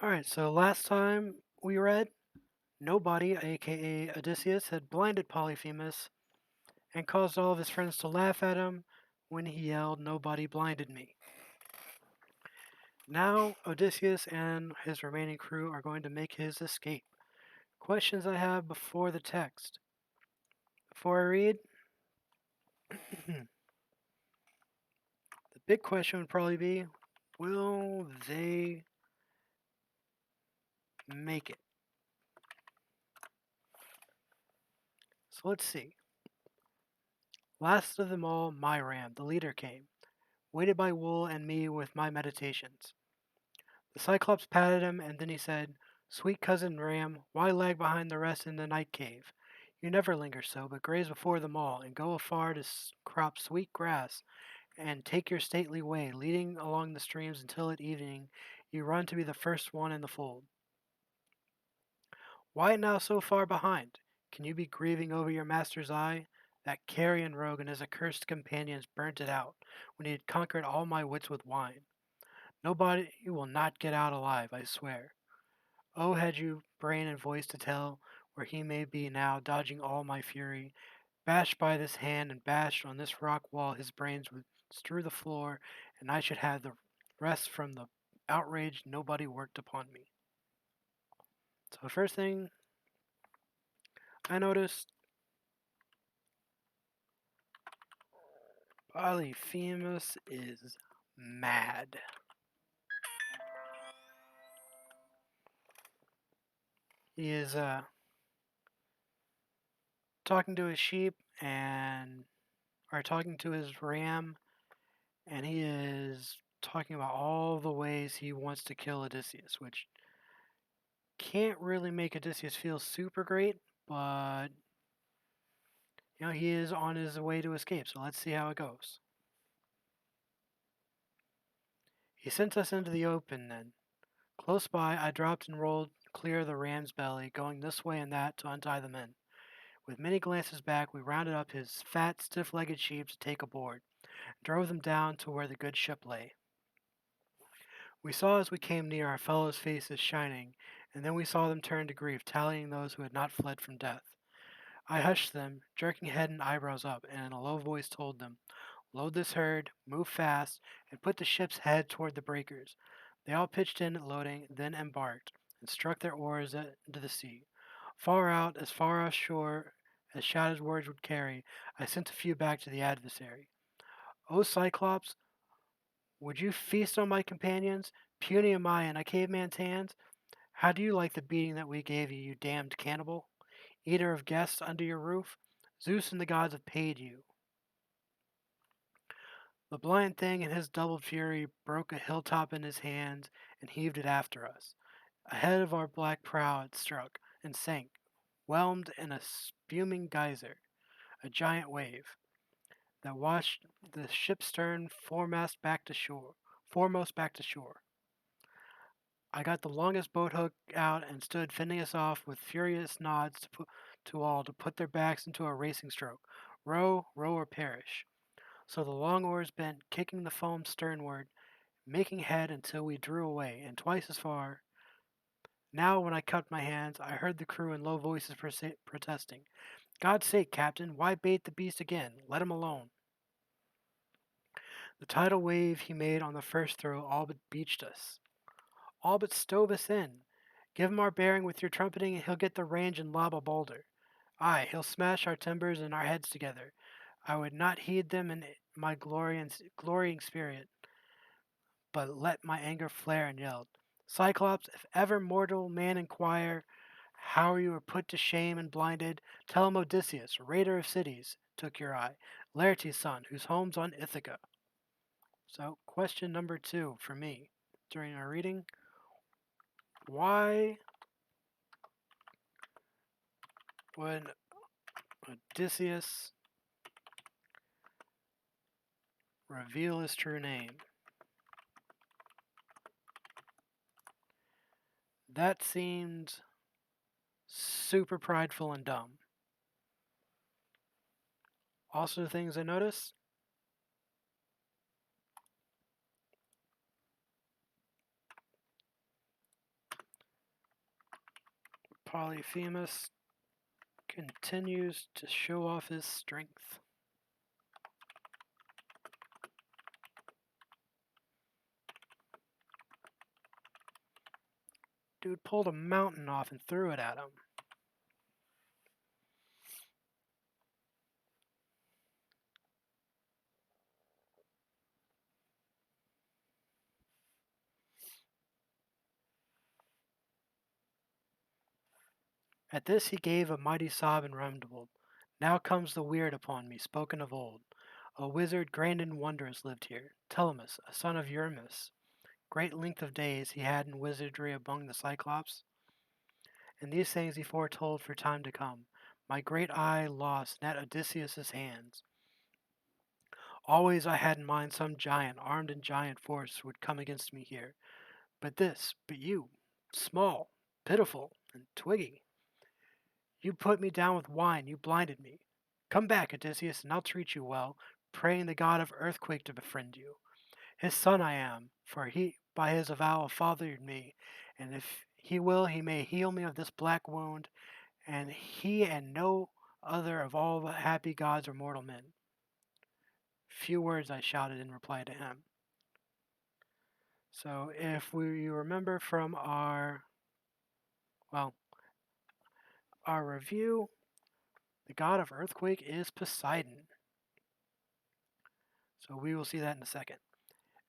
Alright, so last time we read, nobody, aka Odysseus, had blinded Polyphemus and caused all of his friends to laugh at him when he yelled, "Nobody blinded me." Now, Odysseus and his remaining crew are going to make his escape. Questions I have before the text. Before I read, the big question would probably be, will they make it? So let's see. Last of them all, Myram, the leader, came, weighted by wool and me with my meditations. The Cyclops patted him, and then he said, "Sweet cousin Ram, why lag behind the rest in the night cave? You never linger so, but graze before them all, and go afar to crop sweet grass, and take your stately way, leading along the streams until at evening you run to be the first one in the fold. Why now so far behind? Can you be grieving over your master's eye? That carrion rogue and his accursed companions burnt it out, when he had conquered all my wits with wine. Nobody will not get out alive, I swear. Oh, had you brain and voice to tell where he may be now, dodging all my fury, bashed by this hand and bashed on this rock wall, his brains would strew the floor, and I should have the rest from the outrage nobody worked upon me." So the first thing I noticed, Polyphemus is mad. He is talking to his sheep and or talking to his ram, and he is talking about all the ways he wants to kill Odysseus, which can't really make Odysseus feel super great, but he is on his way to escape, so let's see how it goes. He sent us into the open then. Close by, I dropped and rolled clear of the ram's belly, going this way and that to untie the men. With many glances back, we rounded up his fat, stiff-legged sheep to take aboard, and drove them down to where the good ship lay. We saw as we came near our fellows' faces shining, and then we saw them turn to grief, tallying those who had not fled from death. I hushed them, jerking head and eyebrows up, and in a low voice told them, "Load this herd, move fast, and put the ship's head toward the breakers." They all pitched in at loading, then embarked, and struck their oars into the sea. Far out, as far offshore as shouted words would carry, I sent a few back to the adversary. "O Cyclops, would you feast on my companions? Puny am I in a caveman's hands. How do you like the beating that we gave you, you damned cannibal? Eater of guests under your roof? Zeus and the gods have paid you." The blind thing in his doubled fury broke a hilltop in his hands and heaved it after us. Ahead of our black prow it struck and sank, whelmed in a spuming geyser, a giant wave that washed the ship's stern foremost back to shore. I got the longest boat hook out and stood fending us off with furious nods to all to put their backs into a racing stroke. Row, row or perish. So the long oars bent, kicking the foam sternward, making head until we drew away, and twice as far. Now, when I cupped my hands, I heard the crew in low voices protesting. "God's sake, Captain, why bait the beast again? Let him alone." The tidal wave he made on the first throw all but beached us, all but stove us in. Give him our bearing with your trumpeting, and he'll get the range and lob a boulder. Aye, he'll smash our timbers and our heads together. I would not heed them in my glorying spirit, but let my anger flare and yelled, "Cyclops, if ever mortal man inquire how you were put to shame and blinded, tell him Odysseus, raider of cities, took your eye, Laertes' son, whose home's on Ithaca." So, question number 2 for me during our reading: why would Odysseus reveal his true name? That seemed super prideful and dumb. Also, the things I noticed: Polyphemus continues to show off his strength. Dude pulled a mountain off and threw it at him. At this he gave a mighty sob and rumbled, "Now comes the weird upon me, spoken of old. A wizard grand and wondrous lived here, Telemus, a son of Eurymus. Great length of days he had in wizardry among the Cyclops, and these things he foretold for time to come. My great eye lost at Odysseus' hands. Always I had in mind some giant, armed in giant force, would come against me here. But you, small, pitiful, and twiggy. You put me down with wine, you blinded me. Come back, Odysseus, and I'll treat you well, praying the god of earthquake to befriend you. His son I am, for he by his avowal fathered me, and if he will, he may heal me of this black wound, and he and no other of all the happy gods or mortal men." Few words I shouted in reply to him. So if you remember from well, our review, the god of earthquake is Poseidon. So we will see that in a second.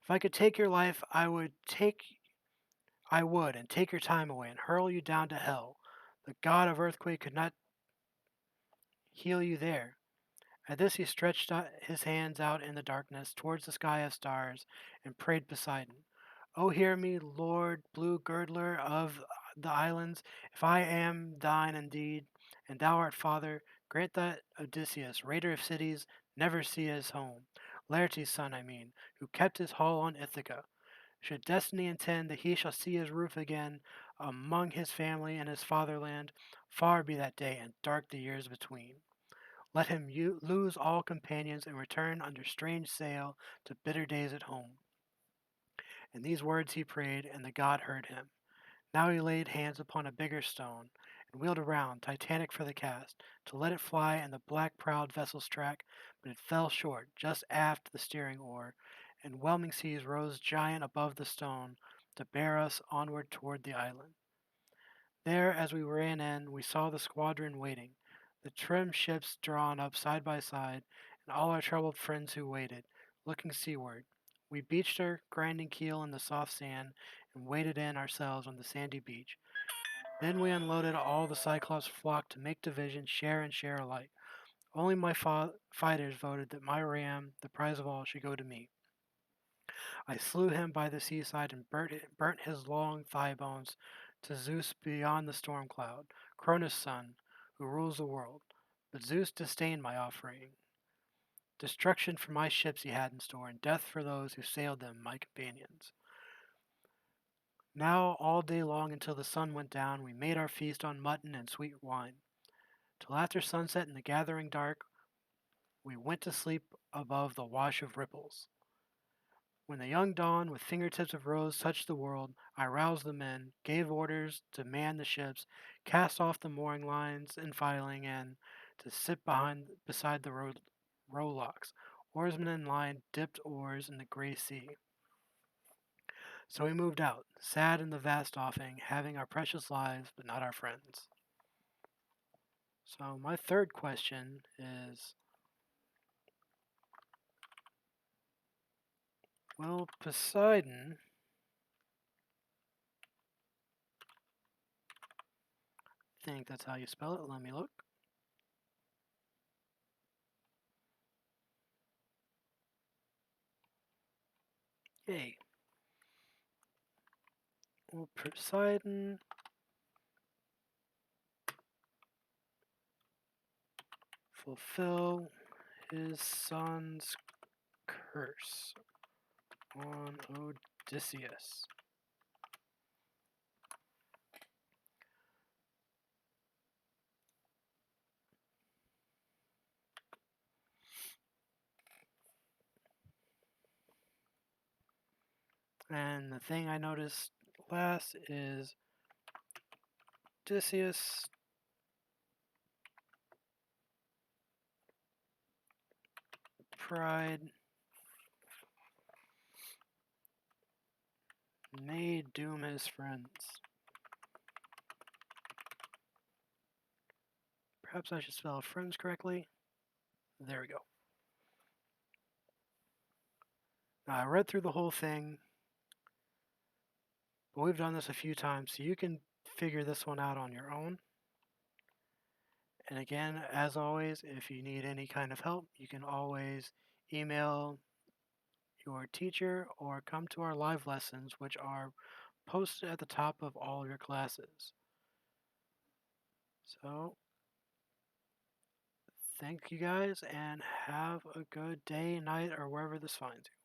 If I could take your life, I would, and take your time away and hurl you down to hell. The god of earthquake could not heal you there. At this he stretched his hands out in the darkness towards the sky of stars and prayed Poseidon, "O hear me, Lord blue girdler of the islands, if I am thine indeed, and thou art father, grant that Odysseus, raider of cities, never see his home, Laertes' son I mean, who kept his hall on Ithaca. Should destiny intend that he shall see his roof again among his family and his fatherland, far be that day and dark the years between. Let him lose all companions and return under strange sail to bitter days at home." In these words he prayed, and the god heard him. Now he laid hands upon a bigger stone, and wheeled around, titanic for the cast, to let it fly in the black-prowed vessel's track, but it fell short, just aft the steering oar, and whelming seas rose giant above the stone to bear us onward toward the island. There, as we ran in, we saw the squadron waiting, the trim ships drawn up side by side, and all our troubled friends who waited, looking seaward. We beached her, grinding keel in the soft sand, and waded in ourselves on the sandy beach. Then we unloaded all the Cyclops flock to make division, share and share alike. Only my fighters voted that my ram, the prize of all, should go to me. I slew him by the seaside and burnt his long thigh bones to Zeus beyond the storm cloud, Cronus' son, who rules the world. But Zeus disdained my offering. Destruction for my ships he had in store, and death for those who sailed them, my companions. Now, all day long until the sun went down, we made our feast on mutton and sweet wine. Till after sunset in the gathering dark, we went to sleep above the wash of ripples. When the young dawn with fingertips of rose touched the world, I roused the men, gave orders to man the ships, cast off the mooring lines and filing, and to sit beside the rowlocks. Oarsmen in line dipped oars in the gray sea. So we moved out, sad in the vast offing, having our precious lives, but not our friends. So my third question is, will Poseidon, I think that's how you spell it, let me look. Yay. Will Poseidon fulfill his son's curse on Odysseus? And the thing I noticed last is Odysseus. Pride may doom his friends. Perhaps I should spell friends correctly. There we go. Now, I read through the whole thing, but we've done this a few times, so you can figure this one out on your own. And again, as always, if you need any kind of help, you can always email your teacher or come to our live lessons, which are posted at the top of all your classes. So, thank you guys and have a good day, night, or wherever this finds you.